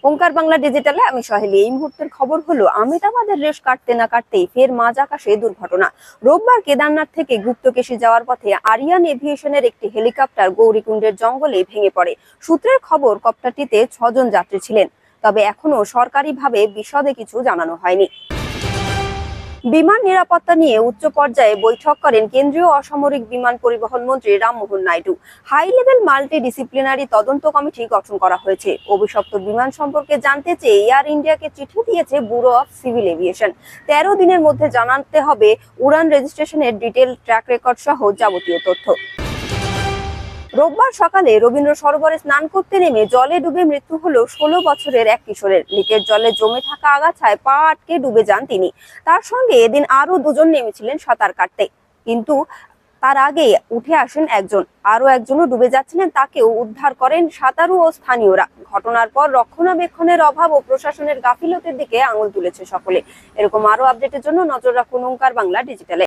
ওঙ্কার বাংলা ডিজিটালে আমি সহেলি। এই মুহূর্তের খবর হলো, আহমেদাবাদের রেশ কাটতে না কাটতেই ফের মাঝ আকাশে দুর্ঘটনা। রোববার কেদারনাথ থেকে গুপ্তকেশী যাওয়ার পথে আরিয়ান এভিয়েশনের একটি হেলিকপ্টার গৌরীকুণ্ডের জঙ্গলে ভেঙে পড়ে। সূত্রের খবর, কপ্টারটিতে 6 জন যাত্রী ছিলেন, তবে এখনো সরকারিভাবে বিশদে কিছু জানানো হয়নি। বিমান নিরাপত্তা নিয়ে উচ্চ পর্যায়ে বৈঠক করেন কেন্দ্রীয় অসামরিক বিমান পরিবহন মন্ত্রী Rammohan Naidu. High level multidisciplinary তদন্ত কমিটি গঠন করা হয়েছে। অভিশপ্ত বিমান সম্পর্কে জানতে চেয়ে এয়ার ইন্ডিয়াকে চিঠি দিয়েছে ব্যুরো অফ সিভিল এভিয়েশন। 13 দিনের মধ্যে জানাতে হবে উড়ান রেজিস্ট্রেশনের ডিটেল, ট্র্যাক রেকর্ড সহ যাবতীয় তথ্য। রোববার সকালে রবীন্দ্র সরোবরে স্নান করতে নেমে জলে ডুবে মৃত্যু হলো 16 বছরের এক কিশোরের। লিকের জলে জমে থাকা আগাছায় পা আটকে ডুবে যান তিনি। তার সঙ্গে এদিন আরো 2 জন নেমেছিলেন সাঁতার কাটতে, কিন্তু তার আগে উঠে আসেন একজন। আরো একজনও ডুবে যাচ্ছিলেন, তাকেও উদ্ধার করেন সাঁতারু ও স্থানীয়রা। ঘটনার পর রক্ষণাবেক্ষণের অভাব ও প্রশাসনের গাফিলতির দিকে আঙুল তুলেছে সকলে। এরকম আরো আপডেটের জন্য নজর রাখুন ওঙ্কার বাংলা ডিজিটালে।